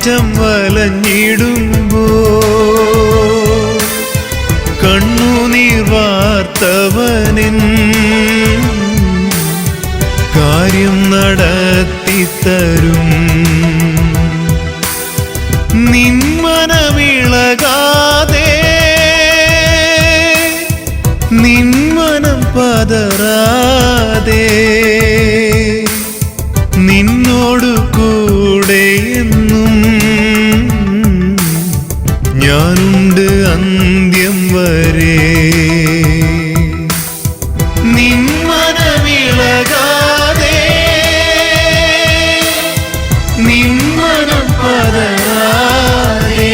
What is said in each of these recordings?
അറ്റം വലഞ്ഞിടുമ്പോ കണ്ണുനീർ വാർത്തവനിൻ കാര്യം നടത്തിത്തരും. നിന്മനമിളകാതെ നിന്മനം പതറാതെ നിന്നോടു കൂടെ എന്നും ഞാനുണ്ട് അന്ത്യം വരെ. നിന്മനമിളകാതെ നിന്മനം പതറാതെ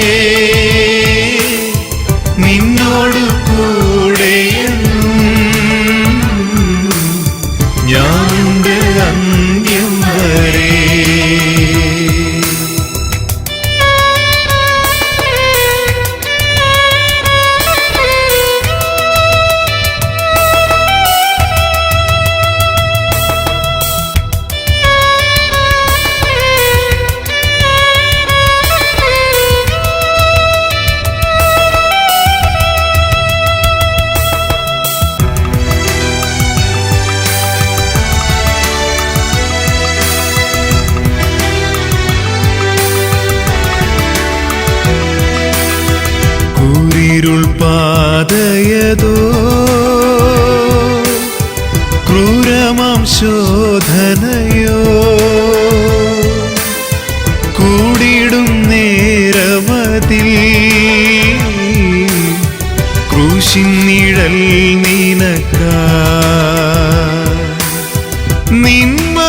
നിന്നോടു കൂടെ എന്നും ഞാനുണ്ട് അന്ത്യം വരെ. ഇരുൾ പാതയതോ ക്രൂരമാം ശോധനയോ കൂടിടും നേരമതിൽ ക്രൂശിൻ നിഴൽ നിനക്കായി. നിന്മനമിളകാതെ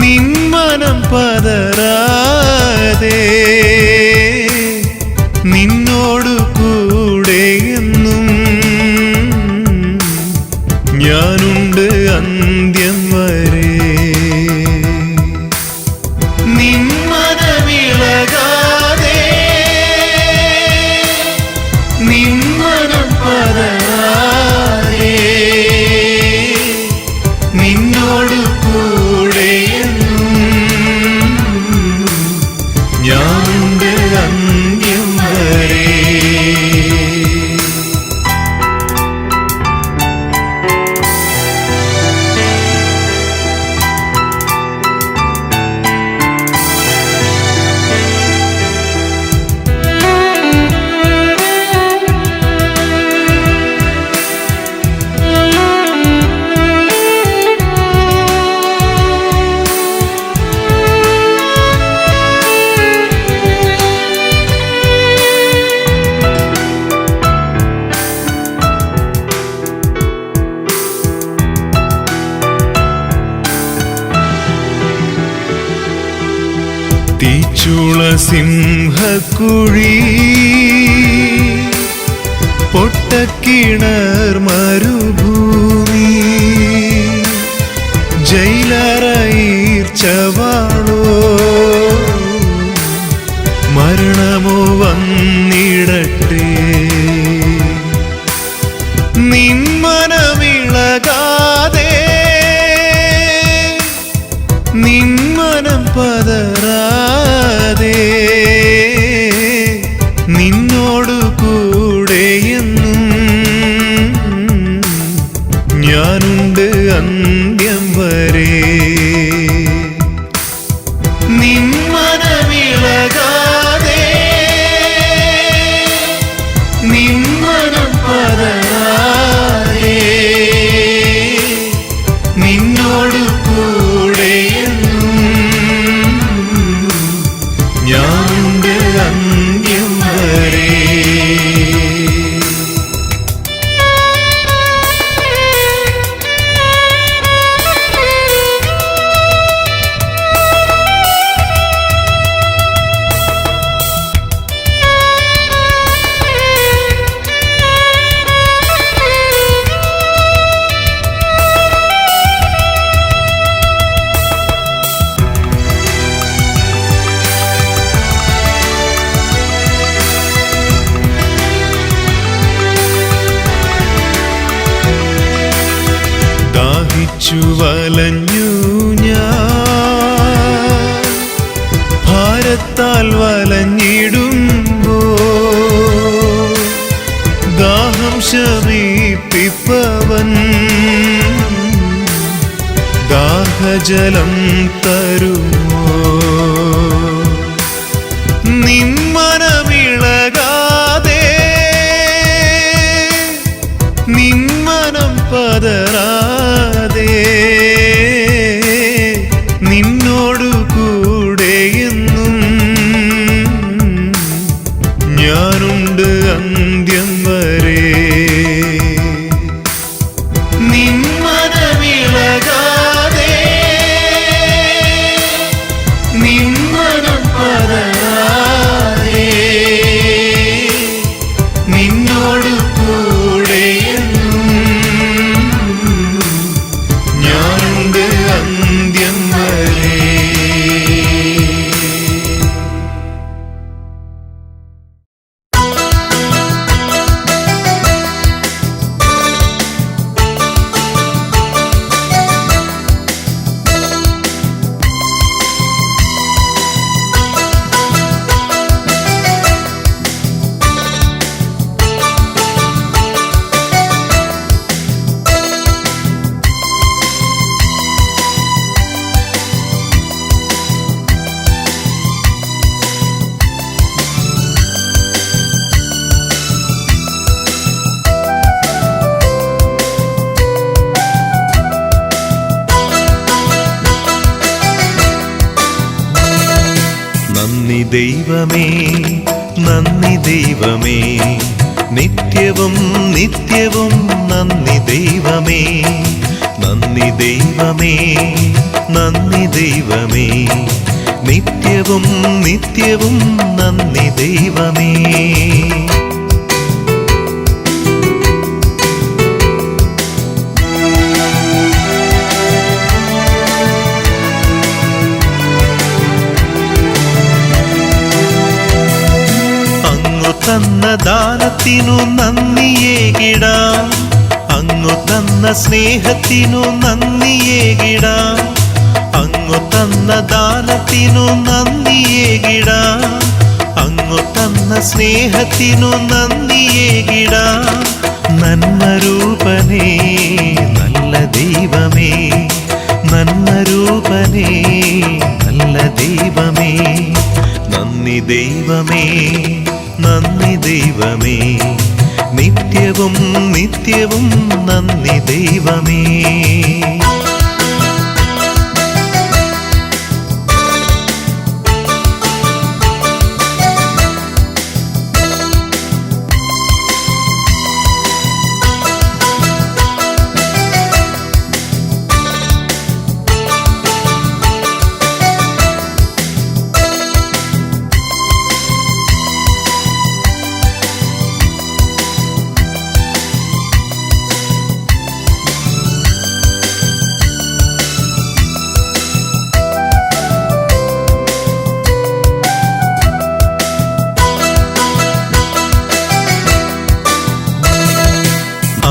നിന്മനം പതറാതെ നിന്നോടു കൂടെ എന്നും ഞാനുണ്ട് അന്ത്യം വരെ. നിന്മനമിളകാതെ നിന്മനം പതറാതെ നിന്നോടു കൂടെ ഞാനുണ്ട് അന്ത്യം വരെ. തീച്ചൂള സിംഹക്കുഴി പൊട്ടക്കിണർ മരുഭൂമി ജയിലറയീർച്ചവാളോ മരണമോ വന്നിടട്ടെ. നിന്മനമിളകാതെ നിന്മനം പതറാതെ നിന്നോടു കൂടെ എന്നും ഞാനുണ്ട് അന്ത്യം വരെ. നിന്മനമിളകാതെ നിന്മനം പതറാതെ നിന്നോടു കൂടെ ഞാനുണ്ട് അന്ത്യം വരെ. വലഞ്ഞു ഞാൻ ദാഹത്താൽ വലഞ്ഞിടുമ്പോ ദാഹം ശമിപ്പിപ്പവൻ ദാഹജലം തരുമോ? നിന്മനമിളകാതെ നിന്മനം പതറാതെ നിന്നോടു കൂടെയെന്നും ഞാനുണ്ട് അന്ത്യം വരെ. നിന്മനമിളകാതെ നിന്മനം പതറാതെ നിന്നോടു കൂടെയെന്നും ഞാനുണ്ട് അന്ത്യം വരെ. നന്ദി ദൈവമേ, നന്ദി ദൈവമേ, നിത്യവും നിത്യവും നന്ദി ദൈവമേ. നന്ദി ദൈവമേ, നന്ദി ദൈവമേ, നിത്യവും നിത്യവും നന്ദി ദൈവമേ. തന്ന ദാനത്തിനു നന്ദിയേകിടാം, അങ്ങു തന്ന സ്നേഹത്തിനു നന്ദിയേകിടാം. അങ്ങു തന്ന ദാനത്തിനു നന്ദിയേകിടാം, അങ്ങു തന്ന സ്നേഹത്തിനു നന്ദിയേകിടാം. നന്മരൂപനേ നല്ല ദൈവമേ, നന്മരൂപനേ നല്ല ദൈവമേ. നന്ദി ദൈവമേ, നന്ദി ദൈവമേ, നിത്യവും നിത്യവും നന്ദി ദൈവമേ.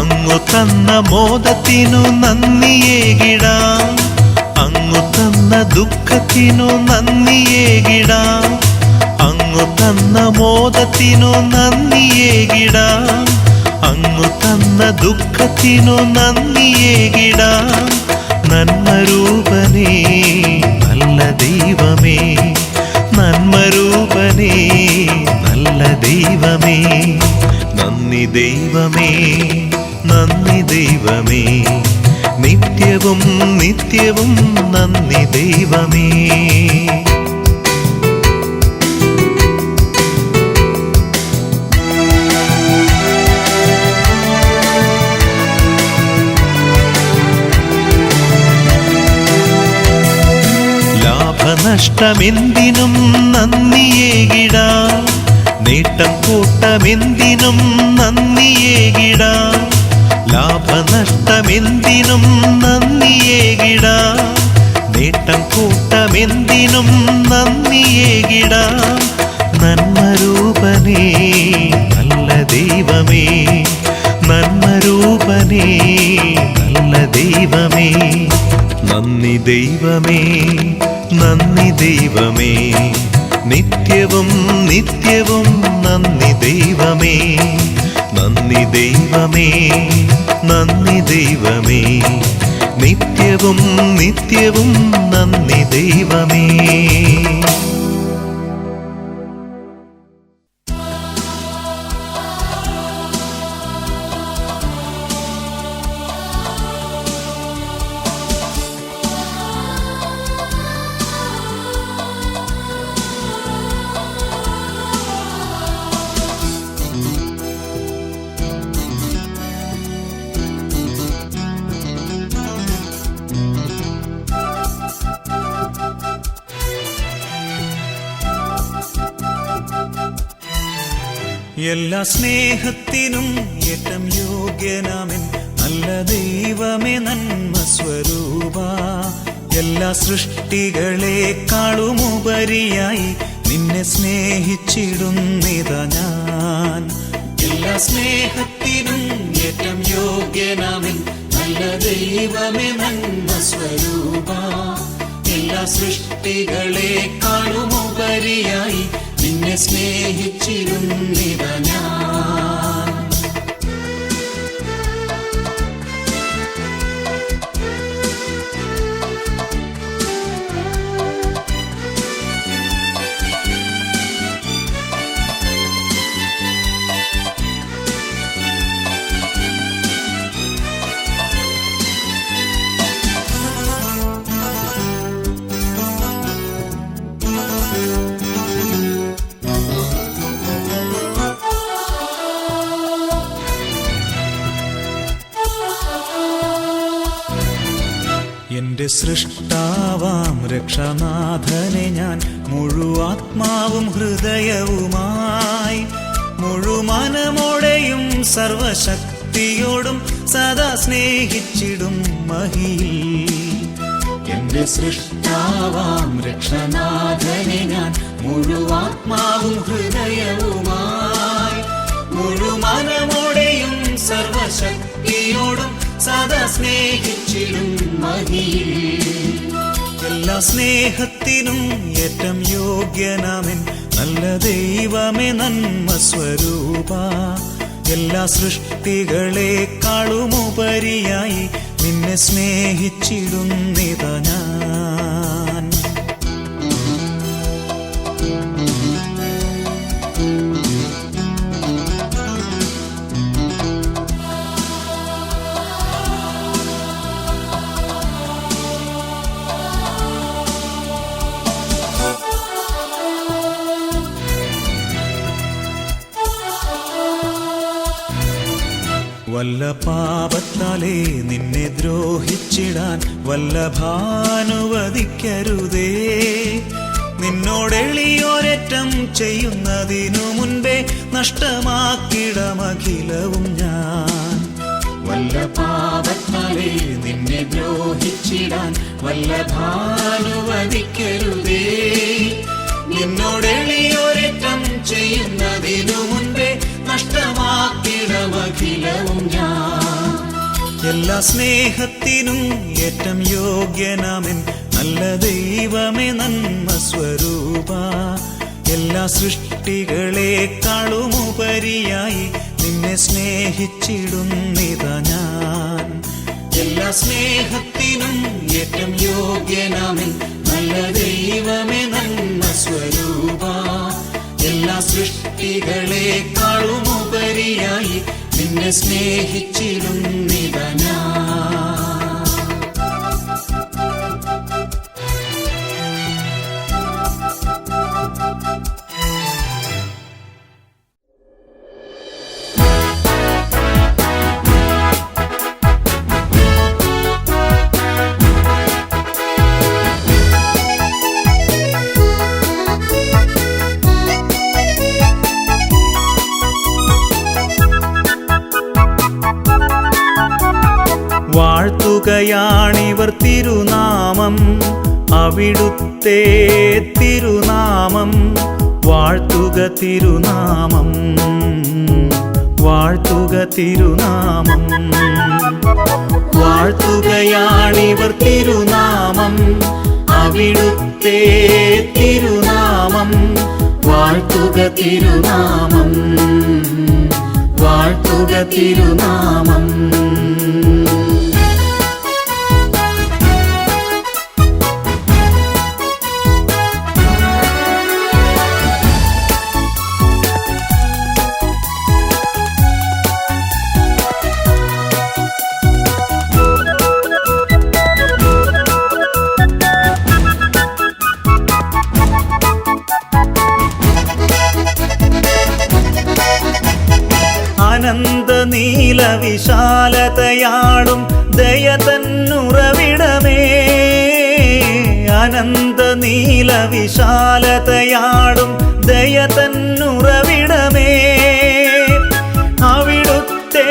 അങ്ങു തന്ന മോദത്തിനു നന്ദിയേകിടാം, അങ്ങു തന്ന ദുഃഖത്തിനു നന്ദിയേകിടാം. അങ്ങു തന്ന മോദത്തിനു നന്ദിയേകിടാം, അങ്ങു തന്ന ദുഃഖത്തിനു നന്ദിയേകിടാം. നന്മരൂപനേ നല്ല ദൈവമേ, നന്മരൂപനേ നല്ല ദൈവമേ. നന്ദി ദൈവമേ, നന്ദി ദൈവമേ, നിത്യവും നിത്യവും നന്ദി ദൈവമേ. ലാഭനഷ്ടമെന്തിനും നന്ദിയേകിടാം, നേട്ടം കൂട്ടമെന്തിനും നന്ദിയേകിടാം. ലാഭനഷ്ടമെന്തിനും നന്ദിയേകിടാം, നേട്ടം കൂട്ടമെന്തിനും നന്ദിയേകിടാം. നന്മരൂപനേ നല്ല ദൈവമേ, നന്മരൂപനേ നല്ല ദൈവമേ. നന്ദി ദൈവമേ, നന്ദി ദൈവമേ, നിത്യവും നിത്യവും നന്ദി ദൈവമേ, നന്ദി ദൈവമേ, നന്ദി ദൈവമേ, നിത്യവും നിത്യവും നന്ദി ദൈവമേ. എല്ലാ സ്നേഹത്തിനും ഏറ്റം യോഗ്യനാമൻ നല്ല ദൈവമേ നന്മ സ്വരൂപ. എല്ലാ സൃഷ്ടികളെക്കാളുമുപരിയായി നിന്നെ സ്നേഹിച്ചിടുന്നിതാ ഞാൻ. എല്ലാ സ്നേഹത്തിനും ഏറ്റം യോഗ്യനാമൻ നല്ല ദൈവമേ നന്മ സ്വരൂപ. എല്ലാ സൃഷ്ടികളെക്കാളുമുപരിയായി നിന്നെ സ്നേഹിച്ചിരുന്നിതാ ഞാൻ. എന്റെ സൃഷ്ടാവാം രക്ഷനാഥനെ ഞാൻ മുഴുവാത്മാവും ഹൃദയവുമായി മുഴുമനമോടെയും സർവശക്തിയോടും സദാ സ്നേഹിച്ചിടും മഹിയിൽ. എന്റെ സൃഷ്ടാവാം രക്ഷനാഥനെ ഞാൻ മുഴുവാത്മാവും ഹൃദയവുമായി മുഴുമനമോടെയും സർവശക്തിയോടും സദാ സ്നേഹിച്ചിടും മഹിയിൽ. എല്ലാ സ്നേഹത്തിനും ഏറ്റം യോഗ്യനാമൻ നല്ല ദൈവമേ നന്മ സ്വരൂപ. എല്ലാ സൃഷ്ടികളെക്കാളുമുപരിയായി നിന്നെ സ്നേഹിച്ചിടുന്നിതാ ഞാൻ. വല്ല പാപത്താലേ നിന്നെ ദ്രോഹിച്ചിടാൻ വല്ലഭാനുവദിക്കരുതേ. നിന്നോടെളിയോരറ്റം ചെയ്യുന്നതിനു മുൻപേ നഷ്ടമാക്കിടമഖിലവും ഞാൻ. വല്ല പാപത്താലേ നിന്നെ ദ്രോഹിച്ചിടാൻ വല്ലഭാനുവദിക്കരുതേ. നിന്നോടെളിയോരറ്റം ചെയ്യുന്നതിനു മുൻപേ നഷ്ടമാക്കിടമഖിലവും ഞാൻ. എല്ലാ സ്നേഹത്തിനും ഏറ്റം യോഗ്യനാമൻ നല്ല ദൈവമേ നന്മ സ്വരൂപ. എല്ലാ സൃഷ്ടികളെക്കാളുമുപരിയായി നിന്നെ സ്നേഹിച്ചിടുന്നിതാ ഞാൻ. എല്ലാ സ്നേഹത്തിനും ഏറ്റം യോഗ്യനാമൻ നല്ല ദൈവമേ നന്മ സ്വരൂപ. എല്ലാ സൃഷ്ടികളെക്കാളുമുപരിയായി നിന്നെ സ്നേഹിച്ചിടുന്നിതാ ഞാൻ. വാഴ്ത്തുകയാണിവർ തിരുനാമം, അവിടുത്തെ തിരുനാമം. വാഴ്ത്തുക തിരുനാമം, വാഴ്ത്തുക തിരുനാമം. വാഴ്ത്തുകയാണിവർ തിരുനാമം, അവിടുത്തെ തിരുനാമം. വാഴ്ത്തുക തിരുനാമം, വാഴ്ത്തുക തിരുനാമം. അനന്ത നീല വിശാലതയാടും ദയ തന്നുറവിടമേ, അനന്ത നീല വിശാലതയാടും ദയ തന്നുറവിടമേ. അവിടുത്തെ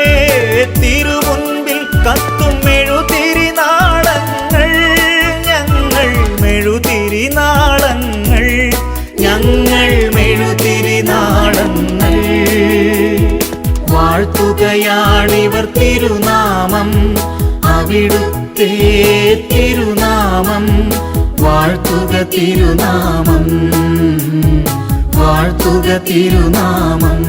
തിരുമുൻപിൽ കത്തും മെഴുതിരിനാളങ്ങൾ, ഞങ്ങൾ മെഴുതിരിനാളങ്ങൾ, ഞങ്ങൾ മെഴുതിരിനാളങ്ങൾ. വാഴ്ത്തുകയാണിവർ തിരുനാമം, അവിടുത്തെ തിരുനാമം. വാഴ്ത്തുക തിരുനാമം, വാഴ്ത്തുക തിരുനാമം.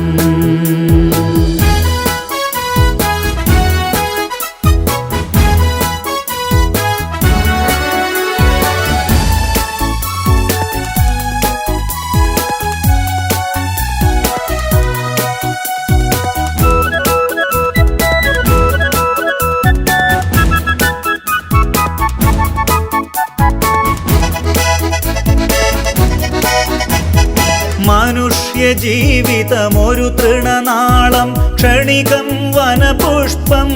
മനുഷ്യ ജീവിതമൊരു തൃണനാളം, ക്ഷണികം വനപുഷ്പം.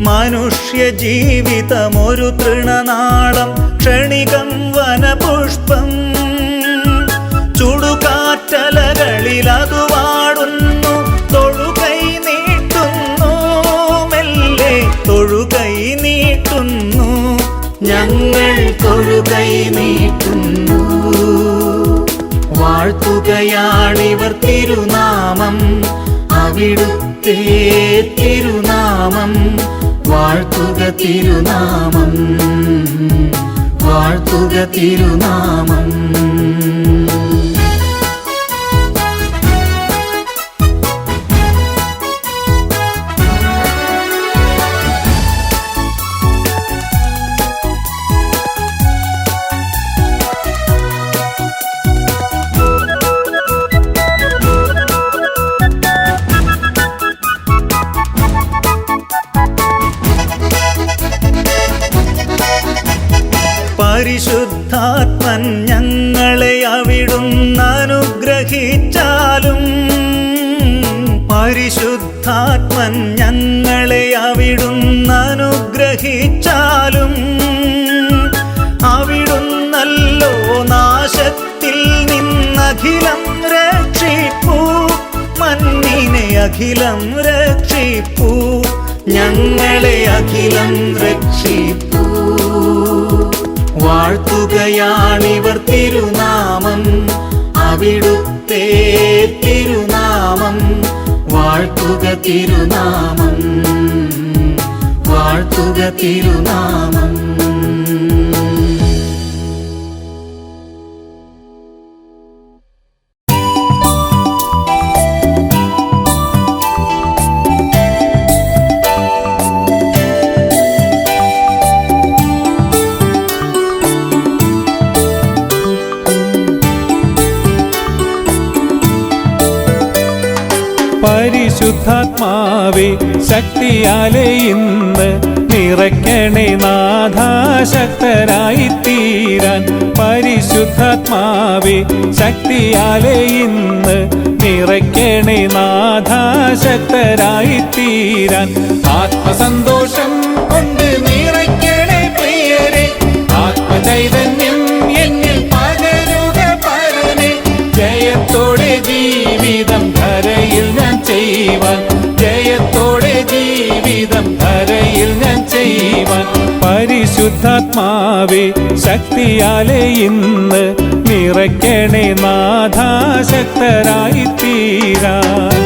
മനുഷ്യ ജീവിതമൊരു തൃണനാളം, ക്ഷണികം വനപുഷ്പം. ചുടുകാറ്റലകളിൽ അത് വാടുന്നു, തൊഴുകൈ നീട്ടുന്നു, മെല്ലെ തൊഴുകൈ നീട്ടുന്നു, ഞങ്ങൾ തൊഴുകൈ നീട്ടുന്നു. വാഴ്ത്തുകയാണിവർ തിരുനാമം, അവിടുത്തെ തിരുനാമം. വാഴ്ത്തുക തിരുനാമം, വാഴ്ത്തുക തിരുനാമം. പരിശുദ്ധാത്മൻ ഞങ്ങളെ അവിടുന്ന് അനുഗ്രഹിച്ചാലും, പരിശുദ്ധാത്മൻ ഞങ്ങളെ അവിടുന്ന് അനുഗ്രഹിച്ചാലും, അവിടുന്നല്ലോ നാശത്തിൽ നിന്നഖിലം രക്ഷിപ്പൂ, മണ്ണിനെ അഖിലം രക്ഷിപ്പൂ, ഞങ്ങളെ അഖിലം രക്ഷിപ്പൂ. വാഴ്ത്തുകയാണിവർ തിരുനാമം, അവിടുത്തെ തിരുനാമം. വാഴ്ത്തുക തിരുനാമം, വാഴ്ത്തുക തിരുനാമം. പരിശുദ്ധാത്മാവേ ശക്തിയാലെ ഇന്ന് നിറയ്ക്കണേ നാഥാ ശക്തരായി തീരാൻ. പരിശുദ്ധാത്മാവേ ശക്തിയാലെ ഇന്ന് നിറയ്ക്കണേ നാഥാ ശക്തരായി തീരാൻ. ആത്മസന്തോഷം കൊണ്ട് നിറയ്ക്കണേ പ്രിയരെ, ആത്മചൈതന്യം എന്നിൽ പകരുക പരനെ. ജയത്തോടെ ജീവിതം ധരയിൽ ഞാൻ ചെയ്യുവാൻ, ജയത്തോടെ ജീവിതം ധരയിൽ ഞാൻ ചെയ്യുവാൻ. പരിശുദ്ധാത്മാവേ ശക്തിയാലെ ഇന്ന് നിറയ്ക്കണേ നാഥാ ശക്തരായി തീരാൻ.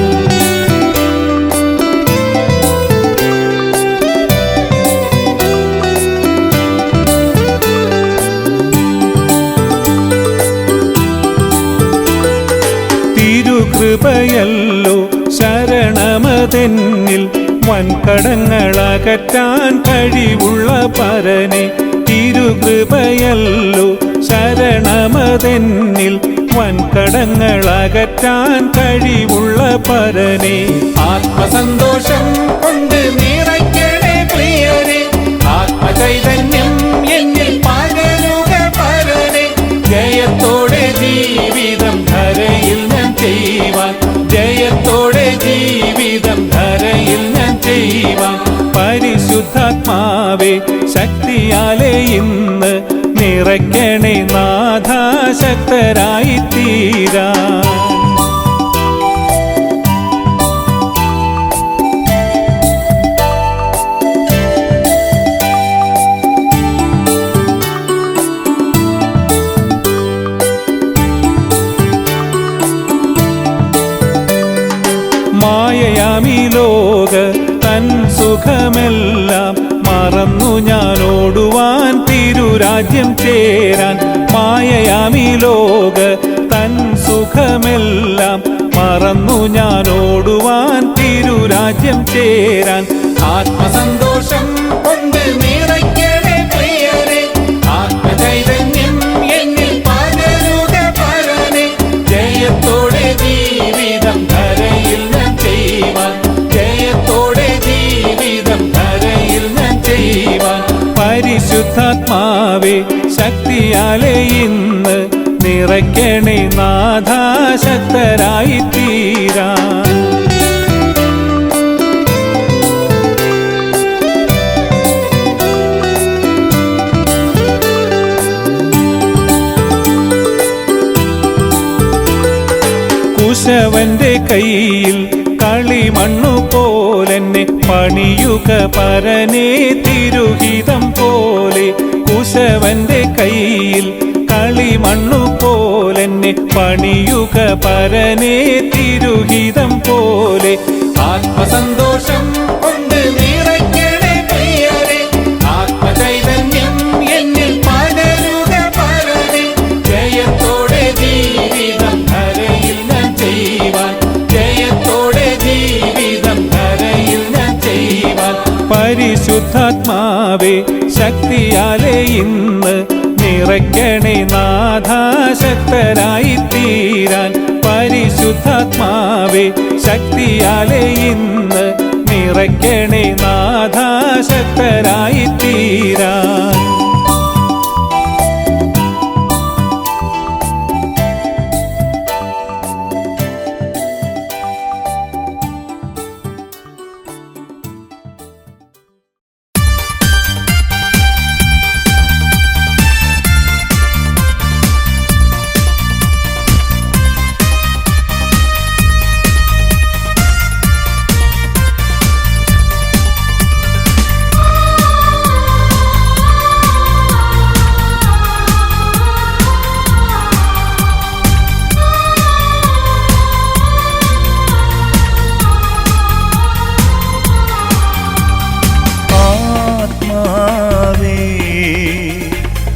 തിരുകൃപയല്ലോ ശരണമതെന്നിൽ വൻകടങ്ങളകറ്റാൻ കഴിവുള്ള പരനെ. തിരുകൃപയല്ലോ ശരണമതെന്നിൽ വൻകടങ്ങളകറ്റാൻ കഴിവുള്ള പരനെ. ആത്മസന്തോഷം കൊണ്ട് നിറയ്ക്കണേ പ്രിയരെ, ആത്മചൈതന്യം എന്നിൽ പകരുക പരനെ. ജയത്തോടെ ജീവിതം ധരയിൽ ഞാൻ ചെയ്യുവാൻ, ജയത്തോടെ ജീവിതം ധരയിൽ ഞാൻ ചെയ്യുവാൻ. പരിശുദ്ധാത്മാവേ ശക്തിയാലെ ഇന്ന് നിറയ്ക്കണേ നാഥ, ശക്തരായി തീരാൻ. മായയാമി ലോക തൻ സുഖമെല്ലാം മറന്നു ഞാൻ ഓടുവാൻ തിരുരാജ്യം ചേരാൻ. മായയാമി ലോക തൻ സുഖമെല്ലാം മറന്നു ഞാൻ ഓടുവാൻ തിരുരാജ്യം ചേരാൻ. ആത്മസന്തോഷം കൊണ്ട് നിറയ്ക്കണേ പ്രിയരെ, ആത്മചൈതന്യം എന്നിൽ പകരുക പരനെ. ജയത്തോടെ ജീവിതം ധരയിൽ ഞാൻ ചെയ്യുവാൻ, ജയത്തോടെ ജീവിതം ധരയിൽ ഞാൻ ചെയ്യുവാൻ. പരിശുദ്ധാത്മാവേ ശക്തിയാലെ ഇന്ന് നിറയ്ക്കണേ നാഥ, ശക്തരായി തീരാൻ. കുശവന്റെ കയ്യിൽ കളിമണ്ണു പോലെന്നെ പണിയുക പരനെ തിരുഹിതം പോലെ. കുശവന്റെ കയ്യിൽ കളിമണ്ണു പോലെന്നെ പണിയുക പരനെ തിരുഹിതം പോലെ. ആത്മസന്തോഷം കൊണ്ട് നിറയ്ക്കണേ പ്രിയരെ, ആത്മചൈതന്യം എന്നിൽ പകരുക പരനെ. ജയത്തോടെ ജീവിതം ധരയിൽ ഞാൻ ചെയ്യുവാൻ, ജയത്തോടെ ജീവിതം ധരയിൽ ഞാൻ ചെയ്യുവാൻ. പരിശുദ്ധാത്മാവേ ശക്തിയാലെ ഇന്ന് നിറയ്ക്കണേ നാഥ, ശക്തരായി തീരാൻ. പരിശുദ്ധാത്മാവേ ശക്തിയാലെ ഇന്ന് നിറയ്ക്കണേ നാഥ, ശക്തരായി തീരാൻ.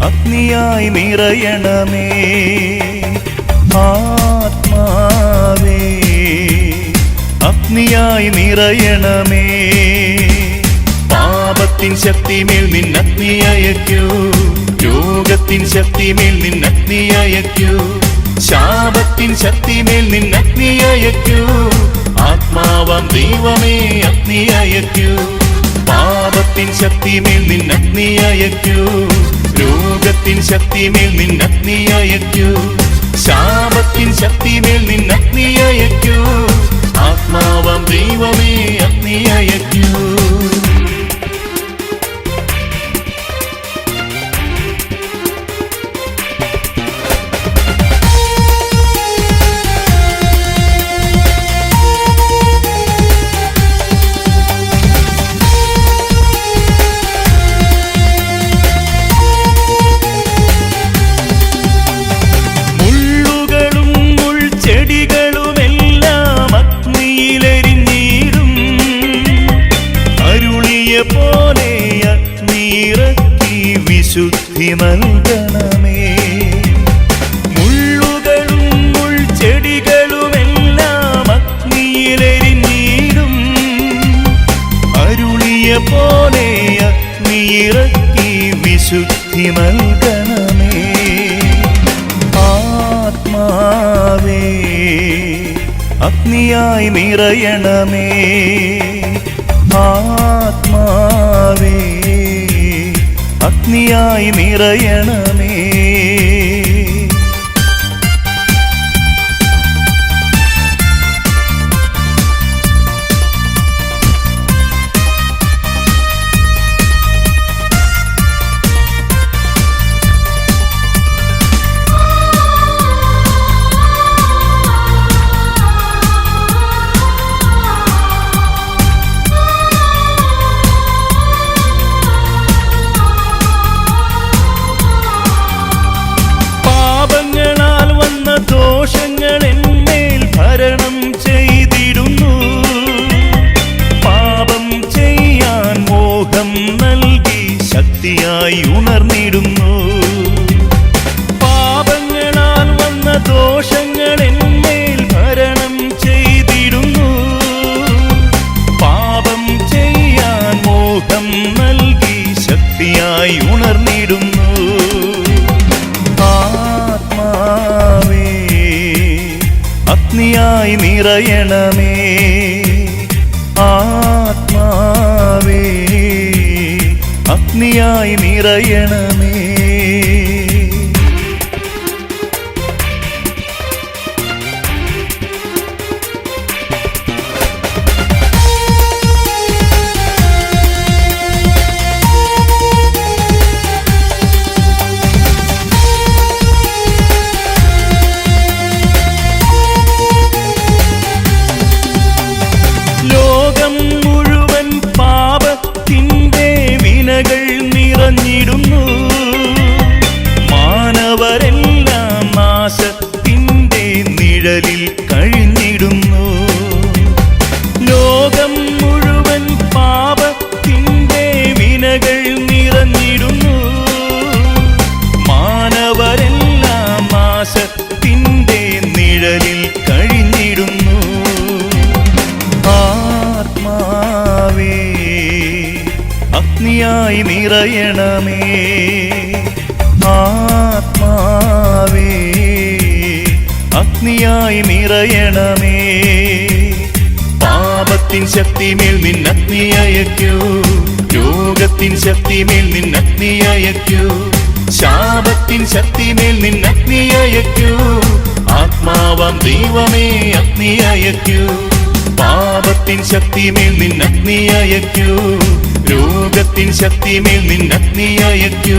അഗ്നിയായി നിറയണമേ, ആത്മാവേ അഗ്നിയായി നിറയണമേ. പാപത്തിൻ ശക്തിമേൽ നിന്നഗ്നി അയക്കൂ, രോഗത്തിൻ ശക്തിമേൽ നിന്നഗ്നി അയക്കൂ, ശാപത്തിൻ ശക്തിമേൽ നിന്നഗ്നി അയക്കൂ. ആത്മാവാം ദൈവമേ അഗ്നി അയക്കൂ, പാപത്തിൻ ശക്തിമേൽ നിന്നഗ്നി അയക്കൂ, രോഗത്തിൻ ശക്തിമേൽ നിന്നഗ്നി അയക്കൂ, ശാപത്തിൻ ശക്തിമേൽ നിന്നഗ്നി അയക്കൂ. ആത്മാവാം ദൈവമേ അഗ്നി അയക്കൂ. പോലെ അഗ്നിയിറക്കി വിശുദ്ധി നൽകണമേ. മുള്ളുകളും മുൾച്ചെടികളുമെല്ലാം അഗ്നിയിറക്കി വിശുദ്ധി നൽകണമേ. ആത്മാവേ അഗ്നിയായി നിറയണമേ. ആത്മാവേ അഗ്നിയായി നിറയണമേ. ദോഷങ്ങൾ എന്മേൽ ഭരണം ചെയ്തിടുന്നു. പാപം ചെയ്യാൻ മോഹം നൽകി ശക്തിയായി ഉണർന്നിടുന്നു. പാപങ്ങളാൽ വന്ന ദോഷങ്ങൾ എന്മേൽ ഭരണം ചെയ്തിടുന്നു. പാപം ചെയ്യാൻ മോഹം നൽകി ശക്തിയായി ഉണർന്നിടുന്നു. അഗ്നിയായി നിറയണമേ. ആത്മാവേ അഗ്നിയായി നിറയണമേ. നിറഞ്ഞിടുന്നു. മാനവരെല്ലാം നാശത്തിൻ്റെ നിഴലിൽ കഴിഞ്ഞിടുന്നു. ലോകം മുഴുവൻ പാപത്തിൻ്റെ വിനകൾ നിറഞ്ഞിടുന്നു. മാനവരെല്ലാം നാശത്തിൻ്റെ നിഴലിൽ കഴിഞ്ഞിടുന്നു. ആത്മാവേ അഗ്നിയായി നിറയണമേ. ആത്മാവേ അഗ്നിയായി നിറയണമേ. പാപത്തിൻ ശക്തിമേൽ നിന്നഗ്നി അയക്കൂ. രോഗത്തിൻ ശക്തിമേൽ നിന്നഗ്നി അയക്കൂ. ശാപത്തിൻ ശക്തിമേൽ നിന്നഗ്നി അയക്കൂ. ആത്മാവാം ദൈവമേ അഗ്നി അയക്കൂ. പാപത്തിൻ ശക്തിമേൽ നിന്നഗ്നി അയക്കൂ. രോഗത്തിൻ ശക്തിമേൽ നിന്നഗ്നി അയക്കൂ.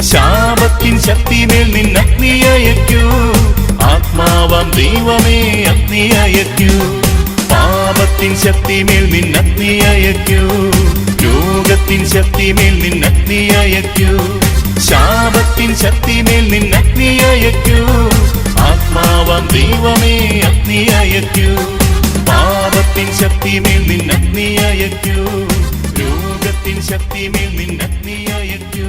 ശാപത്തിൻ ശക്തിമേൽ നിന്നഗ്നി അയക്കൂ. ആത്മാവാം ദൈവമേ അഗ്നി അയക്കൂ. പാപത്തിൻ ശക്തിമേൽ നിന്നഗ്നി അയക്കൂ. രോഗത്തിൻ ശക്തിമേൽ നിന്നഗ്നി അയക്കൂ. ശാപത്തിൻ ശക്തിമേൽ നിന്നഗ്നി അയക്കൂ. ആത്മാവാം ദൈവമേ അഗ്നി അയക്കൂ. പാപത്തിൻ ശക്തിമേൽ നിന്നഗ്നി അയക്കൂ. രോഗത്തിൻ ശക്തിമേൽ നിന്നഗ്നി അയക്കൂ.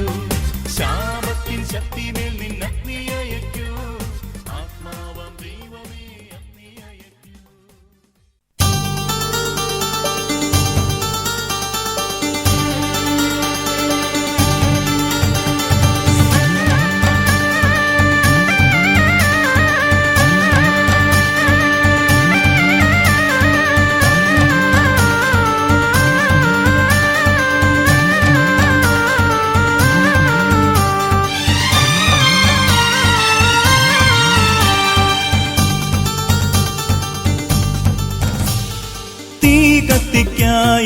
ശാപത്തിൻ ശക്തിമേൽ നിന്നഗ്നി അയക്കൂ. ആത്മാവാം ദൈവമേ അഗ്നി അയക്കൂ.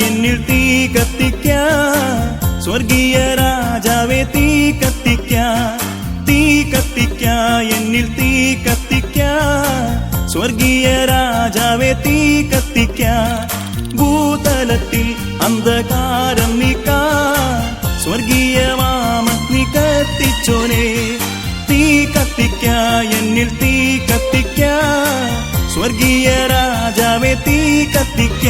എന്നിൽ തീ കത്തിക്ക, സ്വർഗീയ രാജാവേ തീ കത്തിക്ക, തീ കത്തിക്ക, എന്നിൽ തീ കത്തിക്ക, സ്വർഗീയ രാജാവേ തീ കത്തിക്ക, ഭൂതലത്തിൽ അന്ധകാരം നീക്ക, സ്വർഗീയ വാമഗ്നി കത്തിച്ചോനെ, തീ കത്തിക്ക, എന്നിൽ തീ കത്തിക്ക, സ്വർഗീയ രാജാവേ തീ കത്തിക്ക.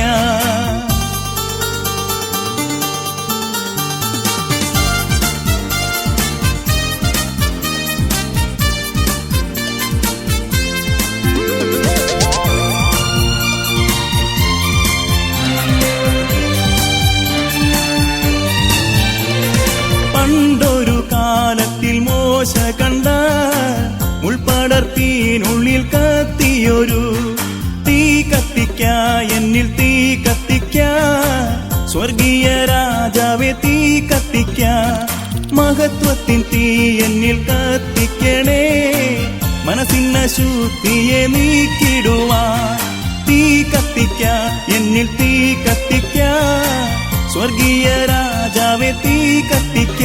ഹൃദയത്തിനുള്ളിൽ കത്തിയൊരു തീ കത്തിക്ക, എന്നിൽ തീ കത്തിക്ക, സ്വർഗീയ രാജാവെ തീ കത്തിക്ക, മഹത്വത്തിൻ തീ എന്നിൽ കത്തിക്കണേ, മനസ്സിന്ന ശുദ്ധിയെ നീക്കിടുവാൻ തീ കത്തിക്ക, എന്നിൽ തീ കത്തിക്ക, സ്വർഗീയ രാജാവെ തീ കത്തിക്ക.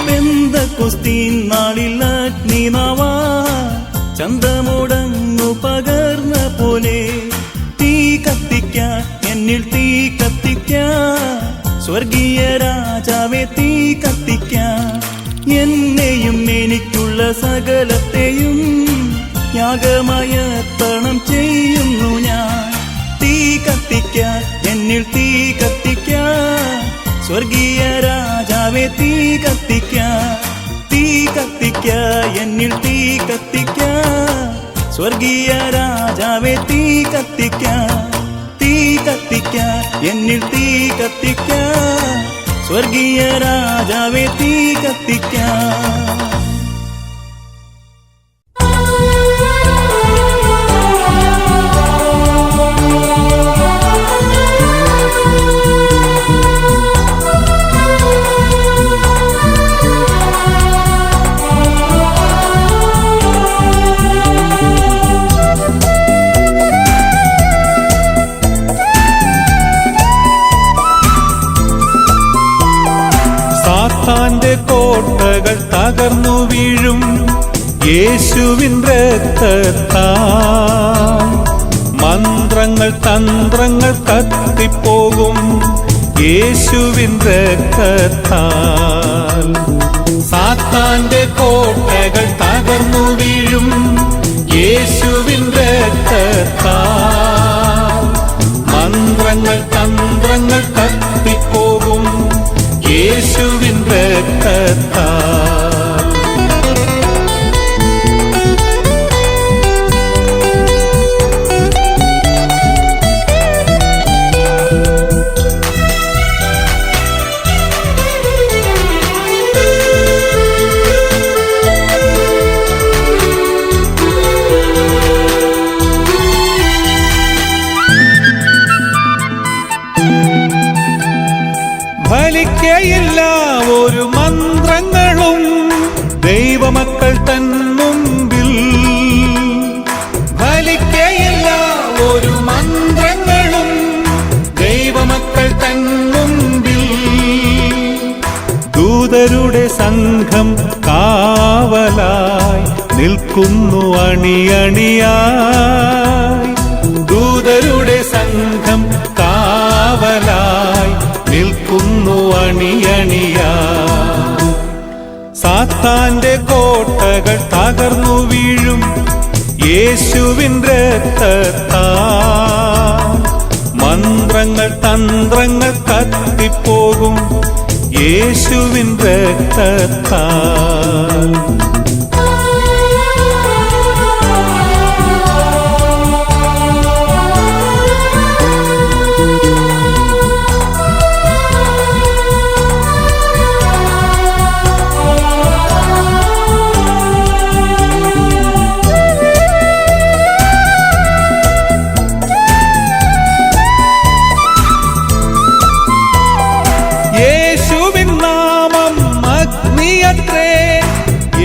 പെന്തക്കോസ്തീൻ നാളിൽ അഗ്നിനാവാ ചന്തമുടങ്ങു പകർന്ന പോലെ തീ കത്തിക്ക, എന്നിൽ തീ കത്തിക്ക, സ്വർഗീയ രാജാവെ തീ കത്തിക്ക, എന്നെയും എനിക്കുള്ള സകലത്തെയും യാഗമായ അർപ്പണം ചെയ്യുന്നു ഞാൻ. തീ കത്തിക്ക, എന്നിൽ തീ കത്തിക്ക, സ്വർഗീയ രാജാവെ തീ കത്തിക്ക, തീ കത്തിക്ക, എന്നിൽ തീ കത്തിക്ക, സ്വർഗീയ രാജാവെ തീ കത്തിക്ക, തീ കത്തിക്ക, എന്നിൽ തീ കത്തിക്ക, സ്വർഗീയ രാജാവെ തീ കത്തിക്ക. സാത്താന്റെ കോട്ടകൾ തകർന്നു വീഴും യേശുവിൻ രക്തത്താൽ, മന്ത്രങ്ങൾ തന്ത്രങ്ങൾ കത്തിപ്പോകും യേശുവിൻ രക്തത്താൽ. സാത്താന്റെ കോട്ടകൾ തകർന്നു വീഴും യേശുവിൻ രക്തത്താൽ, മന്ത്രങ്ങൾ തന്ത്രങ്ങൾ കത്തിപ്പോകും യേശുവിൻ രക്തത്താൽ. ഫലിക്കയില്ല ഒരു മന്ത്രങ്ങളും ദൈവമക്കൾ തൻ മുമ്പിൽ, ഫലിക്കയില്ല ഒരു മന്ത്രങ്ങളും ദൈവമക്കൾ തൻ മുമ്പിൽ. ദൂതരുടെ സംഘം കാവലായി നിൽക്കുന്നു അണിയണിയായി, ദൂതരുടെ സംഘം കാവലായി നിൽക്കുന്നു അണിയണിയായി. സാത്താന്റെ കോട്ടകൾ തകർന്നു വീഴും യേശുവിൻ രക്തത്താൽ, മന്ത്രങ്ങൾ തന്ത്രങ്ങൾ കത്തിപ്പോകും യേശുവിൻ രക്തത്താൽ.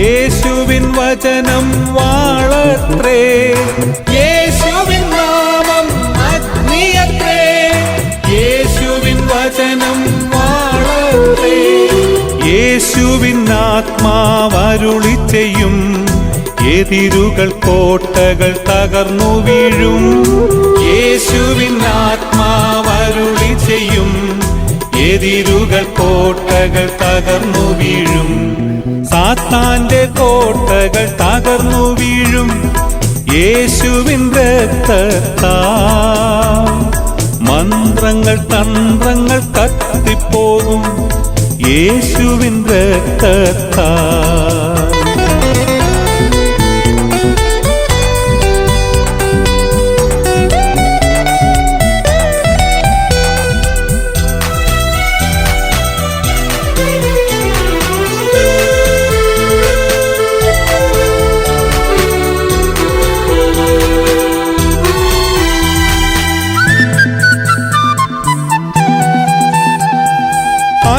യേശുവിൻ വചനം വാളത്രേ, യേശുവിൻ നാമം അഗ്നിയത്രേ, യേശുവിൻ വചനം വാളത്രേ. യേശുവിൻ ആത്മാവരുളി ചെയ്യും എതിരുകൾ കോട്ടകൾ തകർന്നു വീഴും, യേശുവിൻ ആത്മാവരുളി ചെയ്യും എതിരുകൾ കോട്ടകൾ തകർന്നു വീഴും. സാത്താന്റെ കോട്ടകൾ തകർന്നു വീഴും യേശുവിൻ രക്തത്താൽ, മന്ത്രങ്ങൾ തന്ത്രങ്ങൾ കത്തിപ്പോകും യേശുവിൻ രക്തത്താൽ.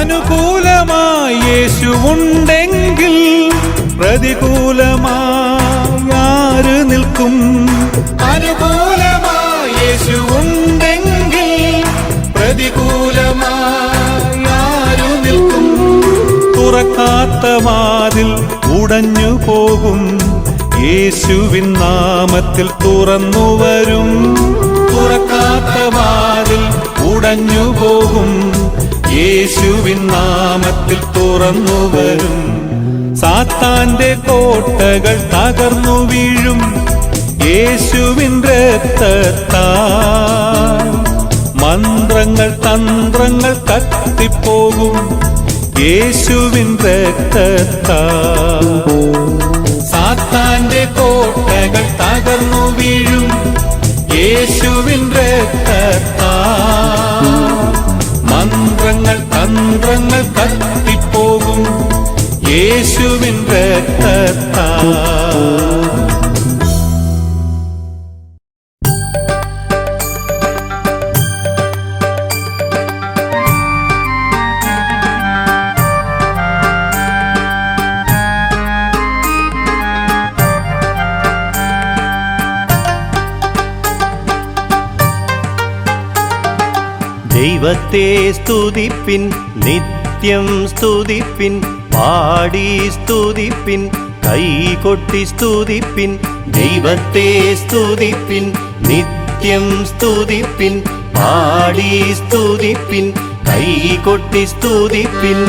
അനുകൂലമായി യേശുവുണ്ടെങ്കിൽ പ്രതികൂലമായി ആര് നിൽക്കും? അനുകൂലമായി യേശുവുണ്ടെങ്കിൽ പ്രതികൂലമായി ആര് നിൽക്കും? തുറക്കാത്ത വാതിൽ ഉടഞ്ഞു പോകും യേശുവിൻ നാമത്തിൽ തുറന്നു വരും. തുറക്കാത്ത വാതിൽ ഉടഞ്ഞു പോകും യേശുവിൻ നാമത്തിൽ തുറന്നു വരും. സാത്താന്റെ കോട്ടകൾ തകർന്നു വീഴും യേശുവിൻ രക്തത്താൽ. മന്ത്രങ്ങൾ തന്ത്രങ്ങൾ കത്തിപ്പോകും യേശുവിൻ രക്തത്താൽ. സാത്താന്റെ കോട്ടകൾ തകർന്നു വീഴും യേശുവിൻ രക്തത്താൽ. മന്ത്രങ്ങൾ തന്ത്രങ്ങൾ കത്തിപ്പോകും യേശുവിൻ രക്തത്താൽ. ദൈവത്തെ സ്തുതിപ്പിൻ, നിത്യം സ്തുതിപ്പിൻ, പാടി സ്തുതിപ്പിൻ, കൈകൊട്ടി സ്തുതിപ്പിൻ. ദൈവത്തെ സ്തുതിപ്പിൻ, നിത്യം സ്തുതിപ്പിൻ, പാടി സ്തുതിപ്പിൻ, കൈകൊട്ടി സ്തുതിപ്പിൻ.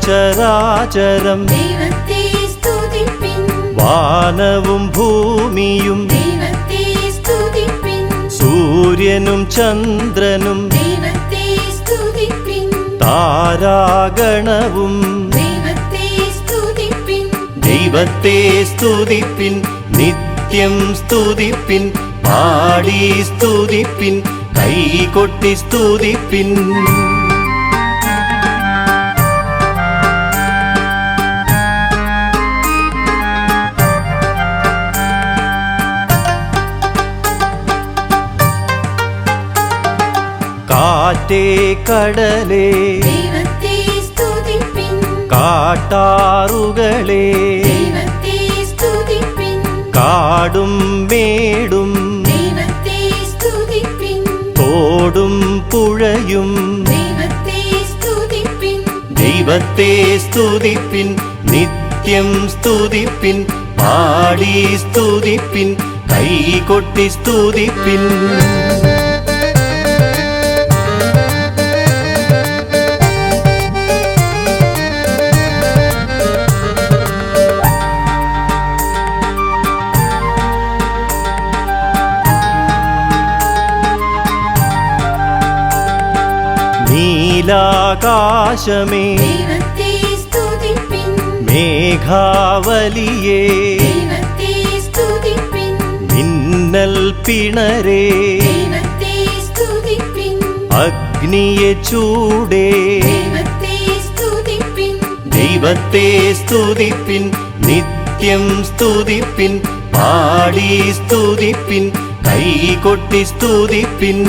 സർവചരാചരം ദൈവത്തെ സ്തുതിപ്പിൻ, വാനവും ഭൂമിയും ദൈവത്തെ സ്തുതിപ്പിൻ, സൂര്യനും ചന്ദ്രനും ദൈവത്തെ സ്തുതിപ്പിൻ, താരാഗണവും ദൈവത്തെ സ്തുതിപ്പിൻ, ദൈവത്തെ സ്തുതിപ്പിൻ, നിത്യം സ്തുതിപ്പിൻ, പാടി സ്തുതിപ്പിൻ, കൈകൊട്ടി സ്തുതിപ്പിൻ. കാറ്റേ കടലേ ദൈവത്തെ സ്തുതിപ്പിൻ, കാട്ടാറുകളേ ദൈവത്തെ സ്തുതിപ്പിൻ, കാടും മേടും ദൈവത്തെ സ്തുതിപ്പിൻ, തോടും പുഴയും ദൈവത്തെ സ്തുതിപ്പിൻ, ദൈവത്തെ സ്തുതിപ്പിൻ, നിത്യം സ്തുതിപ്പിൻ, പാടി സ്തുതിപ്പിൻ, കൈകൊട്ടി സ്തുതിപ്പിൻ. നീലാകാശമേ ദൈവത്തെ സ്തുതിപ്പിൻ, മേഘാവലിയേ ദൈവത്തെ സ്തുതിപ്പിൻ, മിന്നൽ പിണരേ ദൈവത്തെ സ്തുതിപ്പിൻ, അഗ്നിയെ ചൂടേ ദൈവത്തെ സ്തുതിപ്പിൻ, ദൈവത്തെ സ്തുതിപ്പിൻ, നിത്യം സ്തുതിപ്പിൻ, പാടി സ്തുതിപ്പിൻ, കൈകൊട്ടി സ്തുതിപ്പിൻ.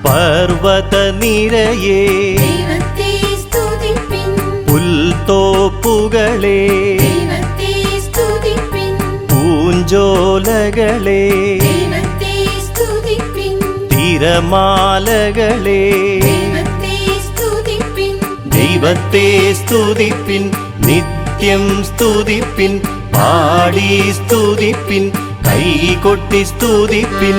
പർവതനിരയേ ദൈവത്തെ സ്തുതിപ്പിൻ, പുൽത്തോപ്പുകളേ ദൈവത്തെ സ്തുതിപ്പിൻ, പൂഞ്ചോലകളേ ദൈവത്തെ സ്തുതിപ്പിൻ, തിരമാലകളെ ദൈവത്തെ സ്തുതിപ്പിൻ ദൈവത്തെ സ്തുതിപ്പിൻ നിത്യം സ്തുതിപ്പിൻ പാടി സ്തുതിപ്പിൻ കൈകൊട്ടി സ്തുതിപ്പിൻ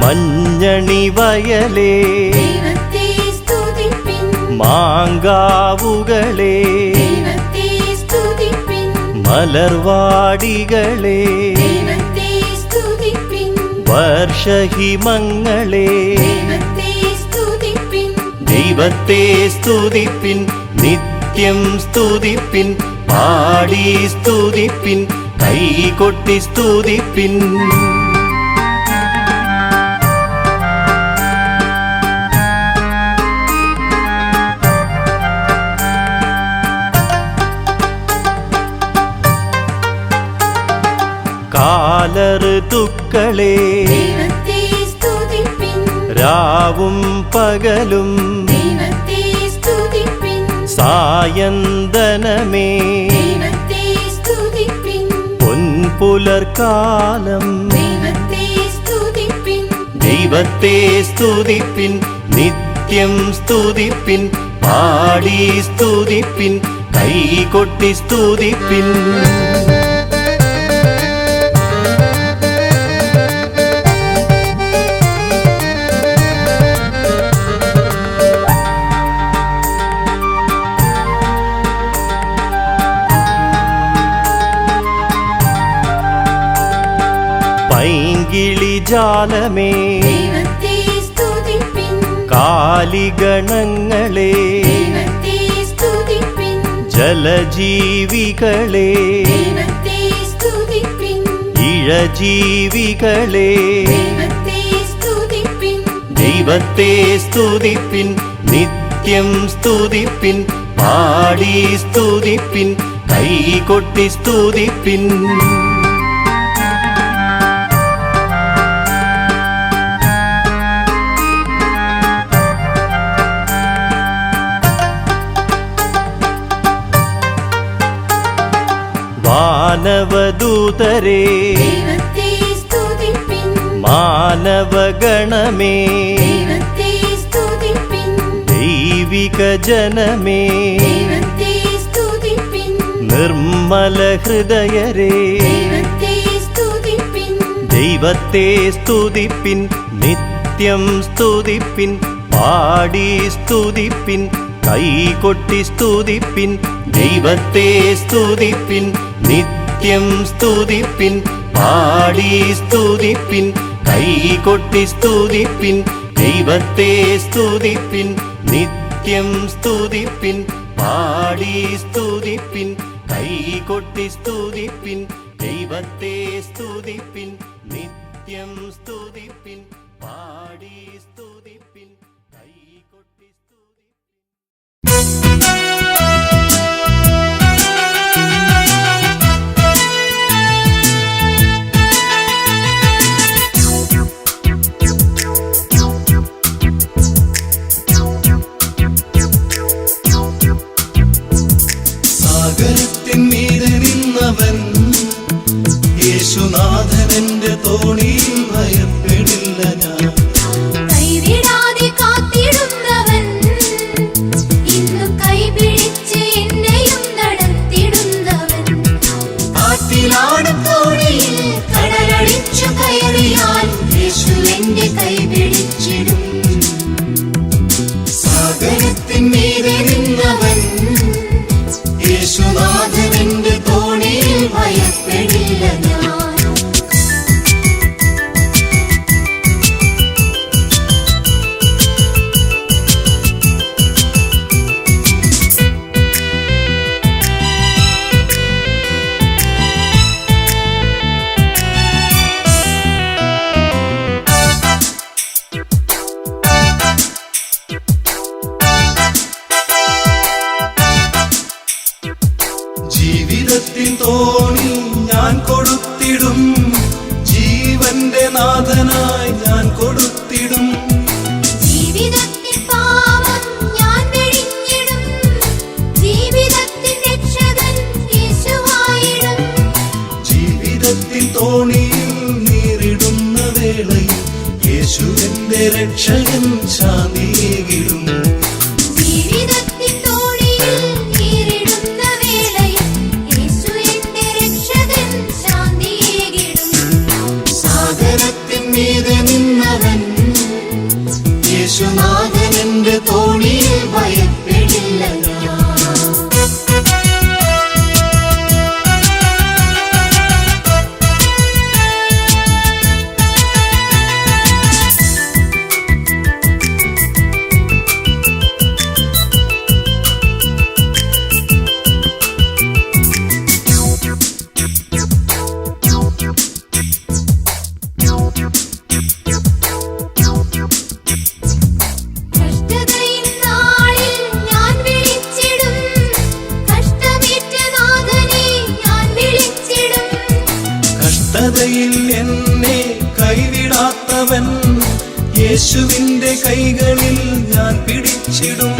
മഞ്ഞണി വയലേ ദൈവത്തെ സ്തുതിപ്പിൻ മാങ്കാവുകളെ ദൈവത്തെ സ്തുതിപ്പിൻ മലർവാടികളെ ദൈവത്തെ സ്തുതിപ്പിൻ വർഷഹിമങ്ങളെ ദൈവത്തെ സ്തുതിപ്പിൻ ദൈവത്തെ സ്തുതിപ്പിൻ നിത്യം സ്തുതിപ്പിൻ പാടി സ്തുതിപ്പിൻ കൈകൊട്ടി സ്തുതിപ്പിൻ കാലഋതുക്കളെ ദൈവത്തെ സ്തുതിപ്പിൻ രാവും പകലും ദൈവത്തെ സ്തുതിപ്പിൻ സായന്തനമേ ദൈവത്തെ സ്തുതിപ്പിൻ പൊൻപുലർക്കാലം ദൈവത്തെ സ്തുതിപ്പിൻ ദൈവത്തെ സ്തുതിപ്പിൻ നിത്യം സ്തുതിപ്പിൻ പാടി സ്തുതിപ്പിൻ കൈകൊട്ടി സ്തുതിപ്പിൻ പൈങ്കിളിജാലമേ ദൈവത്തെ സ്തുതിപ്പിൻ കാലിഗണങ്ങളെ ദൈവത്തെ സ്തുതിപ്പിൻ ജലജീവികളെ ദൈവത്തെ സ്തുതിപ്പിൻ ഇഴജീവികളെ ദൈവത്തെ സ്തുതിപ്പിൻ ദൈവത്തെ സ്തുതിപ്പിൻ നിത്യം സ്തുതിപ്പിൻ പാടി സ്തുതിപ്പിൻ കൈകൊട്ടി സ്തുതിപ്പിൻ മാനവദൂതരേ ദൈവത്തെ സ്തുതിപ്പിൻ മാനവഗണമേ ദൈവത്തെ സ്തുതിപ്പിൻ ദൈവിക ജനമേ ദൈവത്തെ സ്തുതിപ്പിൻ നിർമ്മല ഹൃദയരേ ദൈവത്തെ സ്തുതിപ്പിൻ ദൈവത്തെ സ്തുതിപ്പിൻ നിത്യം സ്തുതിപ്പിൻ പാടി സ്തുതിപ്പിൻ കൈകൊട്ടി സ്തുതിപ്പിൻ ദൈവത്തെ സ്തുതിപ്പിൻ നിത്യം സ്തുതിപ്പിൻ പാടി സ്തുതിപ്പിൻ കൈകൊട്ടി സ്തുതിപ്പിൻ ദൈവത്തെ സ്തുതിപ്പിൻ നിത്യം സ്തുതിപ്പിൻ പാടി സ്തുതിപ്പിൻ കൈകൊട്ടി സ്തുതിപ്പിൻ ദൈവത്തെ സ്തുതിപ്പിൻ നിത്യം സ്തുതിപ്പിൻ പാടി സ്തുതിപ്പിൻ കൈകൊട്ടി സ്തുതിപ്പിൻ സാഗരത്തിൻ മീതെ നിന്നവൻ യേശുനാഥനെന്റെ തോണിയിൽ ഭയപ്പെടില്ല ഞാൻ. കൈവിടാതെ കാത്തിടുന്നവൻ ഇന്നും കൈപിടിച്ച് എന്നെയും നടത്തിടുന്നവൻ കാറ്റിലാടും തോണിയിൽ കടലടിച്ചു കയറിയാൽ യേശു എന്റെ കൈപിടിച്ചിടും സാഗരത്തിൻ മീതെ നിന്നവൻ യേശുനാഥനെന്റെ തോണിയിൽ ഭയപ്പെടില്ല ഞാൻ ജീവിതത്തിൻ തോണി ഞാൻ കൊടുത്തിടും ജീവ ജീവന്റെ നാഥനായി ഞാൻ കൊടുത്തിടും. ജീവിതത്തിൽ പാപം ഞാൻ വെടിഞ്ഞിടും. ജീവിതത്തിൽ രക്ഷകൻ യേശുവായിടും. ജീവിതത്തിൽ തോണിയിൽ നീറിടുന്ന വേളയിൽ യേശു എന്റെ രക്ഷകൻ ശാന്തിയേകിടും. ജീവിതത്തിൽ തോണിയിൽ നീറിടുന്ന വേളയിൽ യേശു എന്റെ രക്ഷകൻ ശാന്തിയേകിടും. സാഗരത്തിൻ മീതെ നിന്നവൻ യേശുനാഥൻ എന്റെ തോണിയിൽ ഭയപ്പെടില്ല ഞാൻ. കഷ്ടതയിൻ നാളിൽ ഞാൻ വിളിച്ചിടും. കഷ്ടമേറ്റ നാഥനെ ഞാൻ വിളിച്ചിടും. കഷ്ടതയിൽ എന്നെ കൈവിടാത്തവൻ യേശുവിന്റെ കൈകളിൽ ഞാൻ പിടിച്ചിടും.